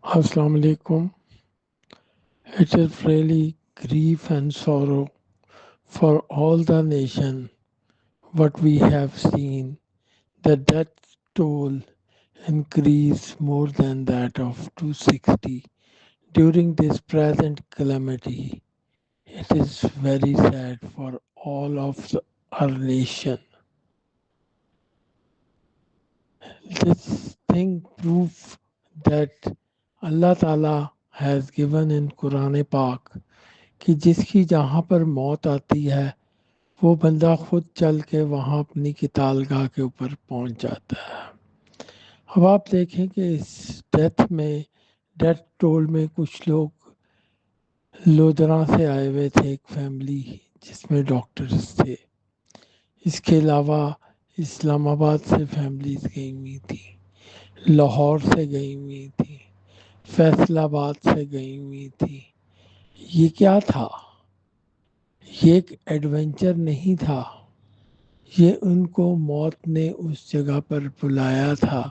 Assalamu alaikum. It is really grief and sorrow for all the nation what we have seen. The death toll increased more than that of 260 during this present calamity. It is very sad for all of our nation. This thing proves that Allah Ta'ala has given in Quran Pak کہ جس کی جہاں پر موت آتی ہے وہ بندہ خود چل کے وہاں اپنی کتال گاہ کے اوپر پہنچ جاتا ہے۔ اب آپ دیکھیں کہ اس ڈیتھ ٹول میں کچھ لوگ لودھراں سے آئے ہوئے تھے، ایک فیملی جس میں ڈاکٹرز تھے۔ اس کے علاوہ اسلام آباد سے فیملیز گئی ہوئی تھی، لاہور سے گئی ہوئی تھی، فیصل آباد سے گئی ہوئی تھی۔ یہ کیا تھا؟ یہ ایک ایڈونچر نہیں تھا، یہ ان کو موت نے اس جگہ پر بلایا تھا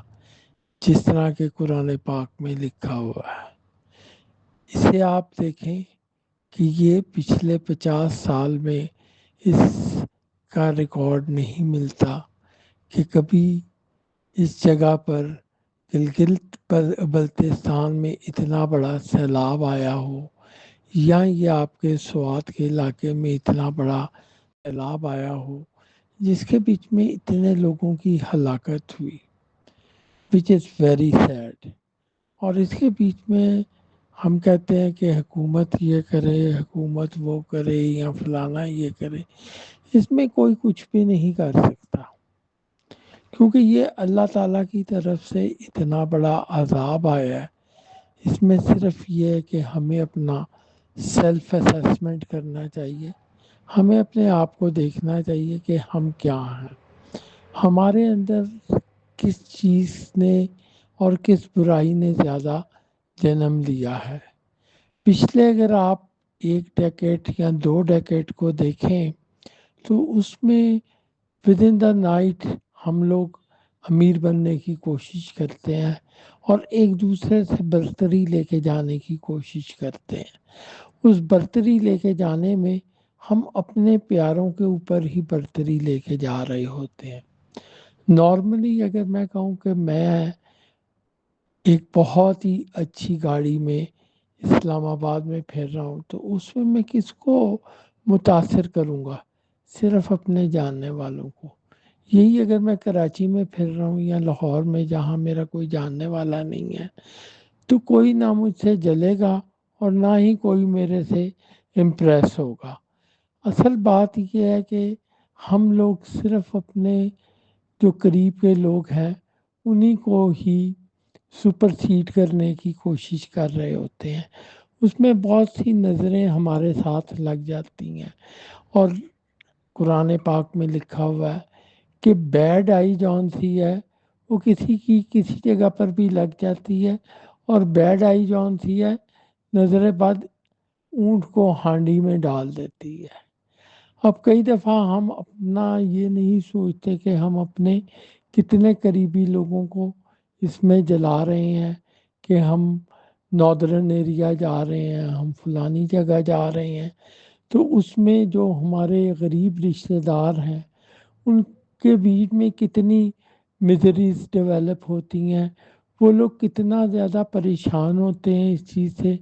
جس طرح کہ قرآن پاک میں لکھا ہوا ہے۔ اسے آپ دیکھیں کہ یہ پچھلے 50 سال میں اس کا ریکارڈ نہیں ملتا کہ کبھی اس جگہ پر گلگت بلتستان میں اتنا بڑا سیلاب آیا ہو، یا یہ آپ کے سوات کے علاقے میں اتنا بڑا سیلاب آیا ہو جس کے بیچ میں اتنے لوگوں کی ہلاکت ہوئی، which is very sad۔ اور اس کے بیچ میں ہم کہتے ہیں کہ حکومت یہ کرے، حکومت وہ کرے، یا فلانا یہ کرے۔ اس میں کوئی کچھ بھی نہیں کر سکتا، کیونکہ یہ اللہ تعالیٰ کی طرف سے اتنا بڑا عذاب آیا ہے۔ اس میں صرف یہ ہے کہ ہمیں اپنا سیلف اسیسمنٹ کرنا چاہیے، ہمیں اپنے آپ کو دیکھنا چاہیے کہ ہم کیا ہیں، ہمارے اندر کس چیز نے اور کس برائی نے زیادہ جنم لیا ہے۔ پچھلے اگر آپ ایک ڈیکیڈ یا 2 ڈیکیڈ کو دیکھیں تو اس میں ود ان دا نائٹ ہم لوگ امیر بننے کی کوشش کرتے ہیں اور ایک دوسرے سے برتری لے کے جانے کی کوشش کرتے ہیں۔ اس برتری لے کے جانے میں ہم اپنے پیاروں کے اوپر ہی برتری لے کے جا رہے ہوتے ہیں۔ نارملی اگر میں کہوں کہ میں ایک بہت ہی اچھی گاڑی میں اسلام آباد میں پھر رہا ہوں تو اس میں کس کو متاثر کروں گا؟ صرف اپنے جاننے والوں کو۔ یہی اگر میں کراچی میں پھر رہا ہوں یا لاہور میں جہاں میرا کوئی جاننے والا نہیں ہے تو کوئی نہ مجھ سے جلے گا اور نہ ہی کوئی میرے سے امپریس ہوگا۔ اصل بات یہ ہے کہ ہم لوگ صرف اپنے جو قریب کے لوگ ہیں انہی کو ہی سپرسیڈ کرنے کی کوشش کر رہے ہوتے ہیں۔ اس میں بہت سی نظریں ہمارے ساتھ لگ جاتی ہیں، اور قرآن پاک میں لکھا ہوا ہے کہ بیڈ آئی جون سی ہے وہ کسی کی کسی جگہ پر بھی لگ جاتی ہے، اور بیڈ آئی جون سی ہے نظر بد اونٹ کو ہانڈی میں ڈال دیتی ہے۔ اب کئی دفعہ ہم اپنا یہ نہیں سوچتے کہ ہم اپنے کتنے قریبی لوگوں کو اس میں جلا رہے ہیں، کہ ہم ناردرن ایریا جا رہے ہیں، ہم فلانی جگہ جا رہے ہیں، تو اس میں جو ہمارے غریب رشتہ دار ہیں ان کے بیچ میں کتنی مزریز ڈیولپ ہوتی ہیں، وہ لوگ کتنا زیادہ پریشان ہوتے ہیں اس چیز سے،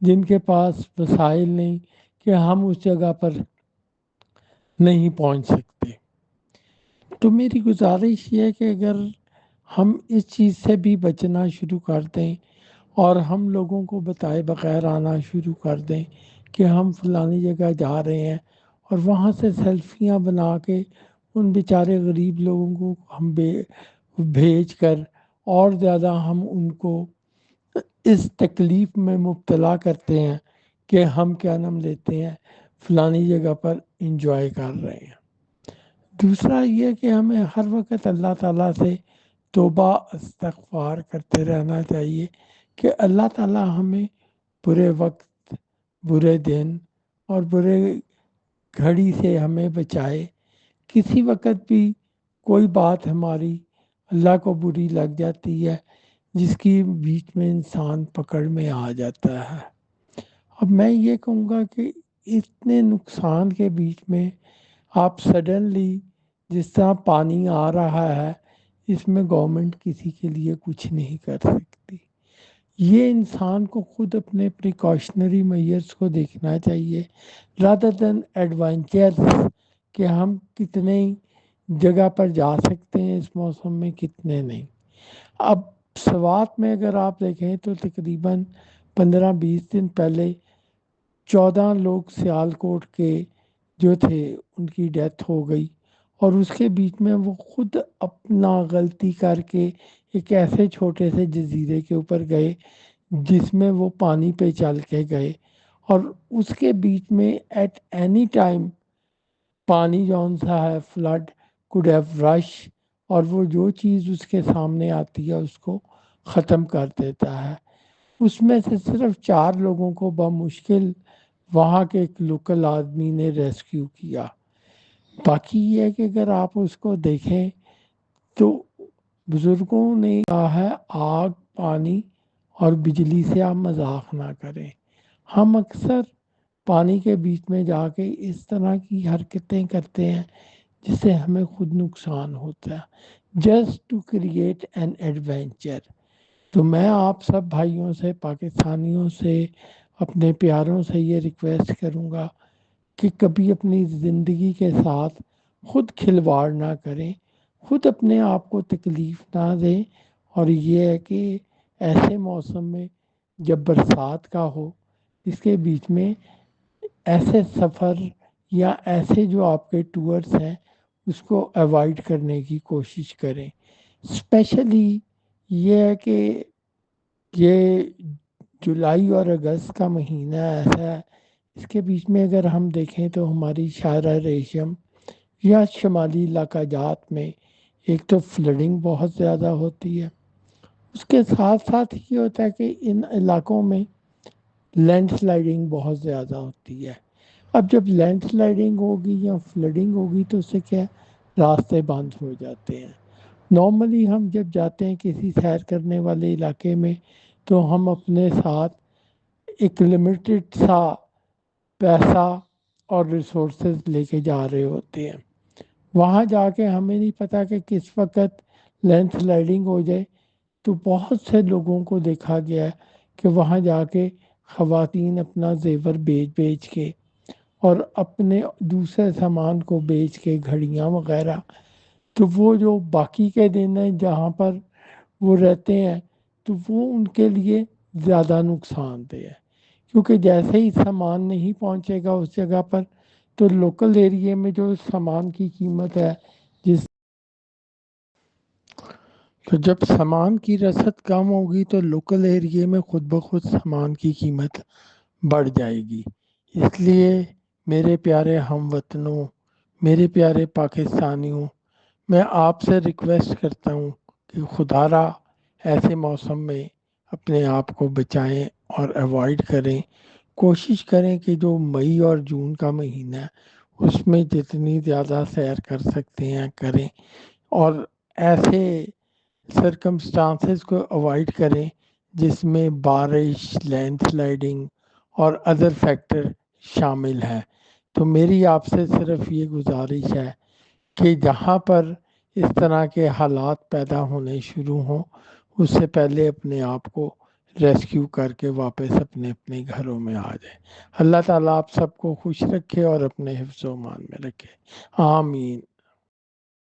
جن کے پاس وسائل نہیں کہ ہم اس جگہ پر نہیں پہنچ سکتے۔ تو میری گزارش یہ ہے کہ اگر ہم اس چیز سے بھی بچنا شروع کر دیں اور ہم لوگوں کو بتائے بغیر آنا شروع کر دیں کہ ہم فلانی جگہ جا رہے ہیں، اور وہاں سے سیلفیاں بنا کے ان بیچارے غریب لوگوں کو ہم بھیج کر اور زیادہ ہم ان کو اس تکلیف میں مبتلا کرتے ہیں کہ ہم کیا نام لیتے ہیں فلانی جگہ پر انجوائے کر رہے ہیں۔ دوسرا یہ کہ ہمیں ہر وقت اللہ تعالیٰ سے توبہ استغفار کرتے رہنا چاہیے کہ اللہ تعالیٰ ہمیں برے وقت، برے دن اور برے گھڑی سے ہمیں بچائے۔ کسی وقت بھی کوئی بات ہماری اللہ کو بری لگ جاتی ہے جس کی بیچ میں انسان پکڑ میں آ جاتا ہے۔ اب میں یہ کہوں گا کہ اتنے نقصان کے بیچ میں آپ سڈنلی جس طرح پانی آ رہا ہے، اس میں گورنمنٹ کسی کے لیے کچھ نہیں کر سکتی۔ یہ انسان کو خود اپنے پریکاشنری میئرز کو دیکھنا چاہیے رادر دین ایڈوینچرز، کہ ہم کتنے جگہ پر جا سکتے ہیں اس موسم میں، کتنے نہیں۔ اب سوات میں اگر آپ دیکھیں تو تقریباً 15-20 دن پہلے 14 لوگ سیالکوٹ کے جو تھے ان کی ڈیتھ ہو گئی، اور اس کے بیچ میں وہ خود اپنا غلطی کر کے ایک ایسے چھوٹے سے جزیرے کے اوپر گئے جس میں وہ پانی پہ چل کے گئے، اور اس کے بیچ میں ایٹ اینی ٹائم پانی جون سا ہے فلڈ کوڈ ہیو رش، اور وہ جو چیز اس کے سامنے آتی ہے اس کو ختم کر دیتا ہے۔ اس میں سے صرف 4 لوگوں کو بمشکل وہاں کے ایک لوکل آدمی نے ریسکیو کیا۔ باقی یہ ہے کہ اگر آپ اس کو دیکھیں تو بزرگوں نے کہا ہے آگ، پانی اور بجلی سے آپ مذاق نہ کریں۔ ہم اکثر پانی کے بیچ میں جا کے اس طرح کی حرکتیں کرتے ہیں جس سے ہمیں خود نقصان ہوتا ہے، just to create an adventure. تو میں آپ سب بھائیوں سے، پاکستانیوں سے، اپنے پیاروں سے یہ ریکویسٹ کروں گا کہ کبھی اپنی زندگی کے ساتھ خود کھلواڑ نہ کریں، خود اپنے آپ کو تکلیف نہ دیں۔ اور یہ ہے کہ ایسے موسم میں جب برسات کا ہو، اس کے بیچ میں ایسے سفر یا ایسے جو آپ کے ٹورس ہیں اس کو ایوائڈ کرنے کی کوشش کریں۔ اسپیشلی یہ ہے کہ یہ جولائی اور اگست کا مہینہ ایسا ہے، اس کے بیچ میں اگر ہم دیکھیں تو ہماری شاہراہ ریشم یا شمالی علاقہ جات میں ایک تو فلڈنگ بہت زیادہ ہوتی ہے، اس کے ساتھ ساتھ یہ ہوتا ہے کہ ان علاقوں میں لینڈ سلائڈنگ بہت زیادہ ہوتی ہے۔ اب جب لینڈ سلائڈنگ ہوگی یا فلڈنگ ہوگی تو اس سے کیا راستے بند ہو جاتے ہیں۔ نارملی ہم جب جاتے ہیں کسی سیر کرنے والے علاقے میں تو ہم اپنے ساتھ ایک لمیٹڈ سا پیسہ اور ریسورسز لے کے جا رہے ہوتے ہیں۔ وہاں جا کے ہمیں نہیں پتہ کہ کس وقت لینڈ سلائڈنگ ہو جائے، تو بہت سے لوگوں کو دیکھا گیا ہے کہ وہاں جا کے خواتین اپنا زیور بیچ بیچ کے اور اپنے دوسرے سامان کو بیچ کے، گھڑیاں وغیرہ، تو وہ جو باقی کے دن ہیں جہاں پر وہ رہتے ہیں تو وہ ان کے لیے زیادہ نقصان دہ ہے، کیونکہ جیسے ہی سامان نہیں پہنچے گا اس جگہ پر تو لوکل ایریے میں جو سامان کی قیمت ہے، جس تو جب سامان کی رسد کم ہوگی تو لوکل ایریے میں خود بخود سامان کی قیمت بڑھ جائے گی۔ اس لیے میرے پیارے ہم وطنوں، میرے پیارے پاکستانیوں، میں آپ سے ریکویسٹ کرتا ہوں کہ خدا را ایسے موسم میں اپنے آپ کو بچائیں اور ایوائڈ کریں۔ کوشش کریں کہ جو مئی اور جون کا مہینہ ہے اس میں جتنی زیادہ سیر کر سکتے ہیں کریں، اور ایسے سرکمسٹانسز کو اوائڈ کریں جس میں بارش، لینڈ سلائڈنگ اور ادر فیکٹر شامل ہیں۔ تو میری آپ سے صرف یہ گزارش ہے کہ جہاں پر اس طرح کے حالات پیدا ہونے شروع ہوں اس سے پہلے اپنے آپ کو ریسکیو کر کے واپس اپنے اپنے گھروں میں آ جائیں۔ اللہ تعالیٰ آپ سب کو خوش رکھے اور اپنے حفظ و امان میں رکھے، آمین۔